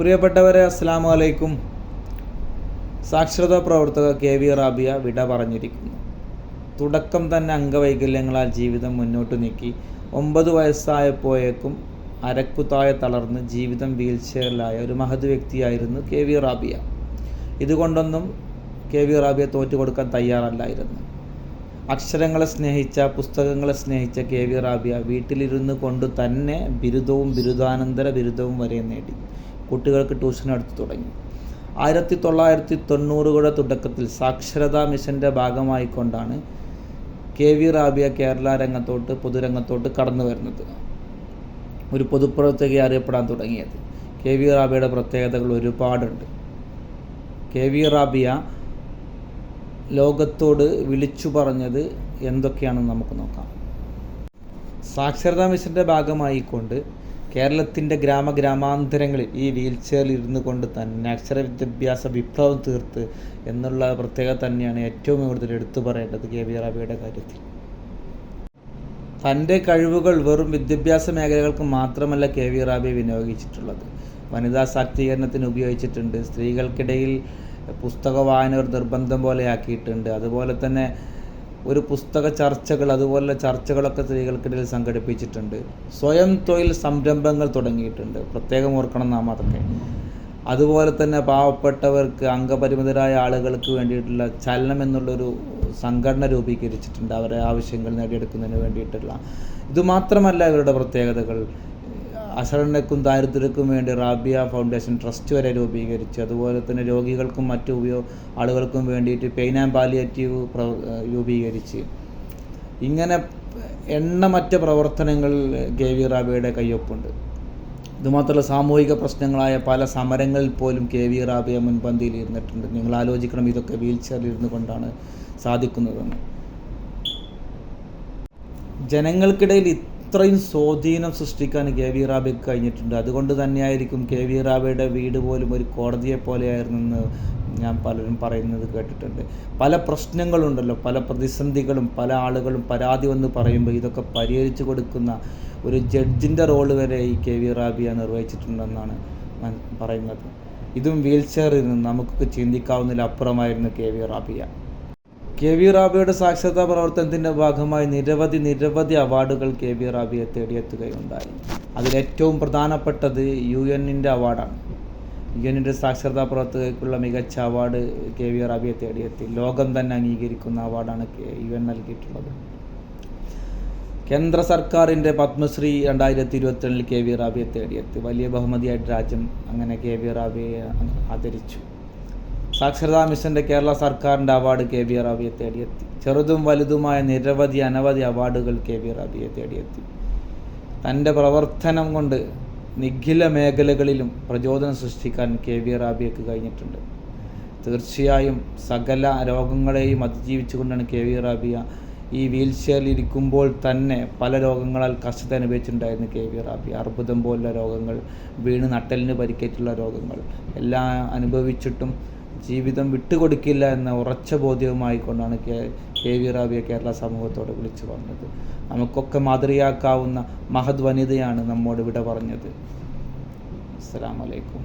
പ്രിയപ്പെട്ടവരെ, അസ്സലാമു അലൈക്കും. സാക്ഷരതാ പ്രവർത്തക KV റാബിയ വിട പറഞ്ഞിരിക്കുന്നു. തുടക്കം തന്നെ അംഗവൈകല്യങ്ങളാൽ ജീവിതം മുന്നോട്ട് നീക്കി 9 വയസ്സായപ്പോഴേക്കും അരക്കുതാഴെ തളർന്ന് ജീവിതം വീൽചെയറിലായ ഒരു മഹത് വ്യക്തിയായിരുന്നു KV റാബിയ. ഇതുകൊണ്ടൊന്നും KV റാബിയ തോറ്റുകൊടുക്കാൻ തയ്യാറല്ലായിരുന്നു. അക്ഷരങ്ങളെ സ്നേഹിച്ച, പുസ്തകങ്ങളെ സ്നേഹിച്ച KV റാബിയ വീട്ടിലിരുന്നു കൊണ്ട് തന്നെ ബിരുദവും ബിരുദാനന്തര ബിരുദവും വരെ നേടി. കുട്ടികൾക്ക് ട്യൂഷൻ എടുത്തു തുടങ്ങി. 1990കളുടെ തുടക്കത്തിൽ സാക്ഷരതാ മിഷൻ്റെ ഭാഗമായിക്കൊണ്ടാണ് KV റാബിയ കേരള രംഗത്തോട്ട്, പൊതുരംഗത്തോട്ട് കടന്നു വരുന്നത്, ഒരു പൊതുപ്രവർത്തകയെ അറിയപ്പെടാൻ തുടങ്ങിയത്. KV റാബിയയുടെ പ്രത്യേകതകൾ ഒരുപാടുണ്ട്. KV റാബിയ ലോകത്തോട് വിളിച്ചു പറഞ്ഞത് എന്തൊക്കെയാണെന്ന് നമുക്ക് നോക്കാം. സാക്ഷരതാ മിഷൻ്റെ ഭാഗമായിക്കൊണ്ട് കേരളത്തിൻ്റെ ഗ്രാമാന്തരങ്ങളിൽ ഈ വീൽചെയറിൽ ഇരുന്നു കൊണ്ട് തന്നെ അക്ഷര വിദ്യാഭ്യാസ വിപ്ലവം തീർത്ത് എന്നുള്ള പ്രത്യേകത തന്നെയാണ് ഏറ്റവും കൂടുതൽ എടുത്തു പറയേണ്ടത് KV റാബിയയുടെ കാര്യത്തിൽ. തൻ്റെ കഴിവുകൾ വെറും വിദ്യാഭ്യാസ മേഖലകൾക്ക് മാത്രമല്ല KV റാബിയ വിനിയോഗിച്ചിട്ടുള്ളത്. വനിതാ ശാക്തീകരണത്തിന് ഉപയോഗിച്ചിട്ടുണ്ട്. സ്ത്രീകൾക്കിടയിൽ പുസ്തക വായന ഒരു നിർബന്ധം പോലെയാക്കിയിട്ടുണ്ട്. അതുപോലെ തന്നെ ഒരു പുസ്തക ചർച്ചകൾ, അതുപോലെ ചർച്ചകളൊക്കെ സ്ത്രീകൾക്കിടയിൽ സംഘടിപ്പിച്ചിട്ടുണ്ട്. സ്വയം തൊഴിൽ സംരംഭങ്ങൾ തുടങ്ങിയിട്ടുണ്ട്. പ്രത്യേകം ഓർക്കണം നാം അതൊക്കെ. അതുപോലെ തന്നെ പാവപ്പെട്ടവർക്ക്, അംഗപരിമിതരായ ആളുകൾക്ക് വേണ്ടിയിട്ടുള്ള ചലനം എന്നുള്ളൊരു സംഘടന രൂപീകരിച്ചിട്ടുണ്ട്, അവരെ ആവശ്യങ്ങൾ നേടിയെടുക്കുന്നതിന് വേണ്ടിയിട്ടുള്ള. ഇതുമാത്രമല്ല ഇവരുടെ പ്രത്യേകതകൾ. അശരണർക്കും ദാരിദ്ര്യർക്കും വേണ്ടി റാബിയ ഫൗണ്ടേഷൻ ട്രസ്റ്റ് വരെ രൂപീകരിച്ചു. അതുപോലെ തന്നെ രോഗികൾക്കും മറ്റു ആളുകൾക്കും വേണ്ടിയിട്ട് പെയിൻ ആൻഡ് പാലിയേറ്റീവ് രൂപീകരിച്ച്. ഇങ്ങനെ എണ്ണമറ്റ പ്രവർത്തനങ്ങൾ KV റാബിയയുടെ കയ്യൊപ്പുണ്ട്. ഇതുമാത്രമല്ല, സാമൂഹിക പ്രശ്നങ്ങളായ പല സമരങ്ങളിൽ പോലും KV റാബിയ മുൻപന്തിയിൽ ഇരുന്നിട്ടുണ്ട്. നിങ്ങൾ ആലോചിക്കണം, ഇതൊക്കെ വീൽചെയറിൽ ഇരുന്നു കൊണ്ടാണ് സാധിക്കുന്നതെന്ന്. ജനങ്ങൾക്കിടയിൽ ഇത്രയും സ്വാധീനം സൃഷ്ടിക്കാൻ KV റാബിയക്ക് കഴിഞ്ഞിട്ടുണ്ട്. അതുകൊണ്ട് തന്നെയായിരിക്കും KV റാബിയയുടെ വീട് പോലും ഒരു കോടതിയെ പോലെയായിരുന്നെന്ന് ഞാൻ പലരും പറയുന്നത് കേട്ടിട്ടുണ്ട്. പല പ്രശ്നങ്ങളുണ്ടല്ലോ, പല പ്രതിസന്ധികളും പല ആളുകളും പരാതി വന്ന് പറയുമ്പോൾ ഇതൊക്കെ പരിഹരിച്ചു കൊടുക്കുന്ന ഒരു ജഡ്ജിൻ്റെ റോള് വരെ ഈ KV റാബിയ നിർവഹിച്ചിട്ടുണ്ടെന്നാണ് പറയുന്നത്. ഇതും വീൽചെയറിൽ നിന്ന് നമുക്ക് ചിന്തിക്കാവുന്നതിലപ്പുറമായിരുന്നു KV റാബിയ. KV റാബിയയുടെ സാക്ഷരതാ പ്രവർത്തനത്തിൻ്റെ ഭാഗമായി നിരവധി അവാർഡുകൾ KV റാബിയെ തേടിയെത്തുകയുണ്ടായി. അതിലേറ്റവും പ്രധാനപ്പെട്ടത് UN അവാർഡാണ്. UN സാക്ഷരതാ പ്രവർത്തകർക്കുള്ള മികച്ച അവാർഡ് KV റാബിയെ തേടിയെത്തി. ലോകം തന്നെ അംഗീകരിക്കുന്ന അവാർഡാണ് UN നൽകിയിട്ടുള്ളത്. കേന്ദ്ര സർക്കാരിൻ്റെ പത്മശ്രീ 2022 KV റാബിയെ തേടിയെത്തി. വലിയ ബഹുമതിയായിട്ട് രാജ്യം അങ്ങനെ KV റാബിയെ ആദരിച്ചു. സാക്ഷരതാ മിഷൻ്റെ കേരള സർക്കാരിൻ്റെ അവാർഡ് KV റാബിയെ തേടിയെത്തി. ചെറുതും വലുതുമായ അനവധി അവാർഡുകൾ KV റാബിയെ തേടിയെത്തി. തൻ്റെ പ്രവർത്തനം കൊണ്ട് നിഖില മേഖലകളിലും പ്രചോദനം സൃഷ്ടിക്കാൻ KV റാബിയക്ക് കഴിഞ്ഞിട്ടുണ്ട്. തീർച്ചയായും സകല രോഗങ്ങളെയും അതിജീവിച്ചുകൊണ്ടാണ് KV റാബിയ ഈ വീൽചെയറിൽ ഇരിക്കുമ്പോൾ തന്നെ പല രോഗങ്ങളാൽ കഷ്ടത അനുഭവിച്ചിട്ടുണ്ടായിരുന്നു KV റാബിയ. അർബുദം പോലുള്ള രോഗങ്ങൾ, വീണ് നട്ടലിന് പരിക്കേറ്റുള്ള രോഗങ്ങൾ എല്ലാം അനുഭവിച്ചിട്ടും ജീവിതം വിട്ടുകൊടുക്കില്ല എന്ന ഉറച്ച ബോധ്യവുമായിക്കൊണ്ടാണ് KV റാബിയ കേരള സമൂഹത്തോട് വിളിച്ചു പറഞ്ഞത്. നമുക്കൊക്കെ മാതൃകയാക്കാവുന്ന മഹത് വനിതയാണ് നമ്മോട് വിട പറഞ്ഞത്. അസ്സലാമു അലൈക്കും.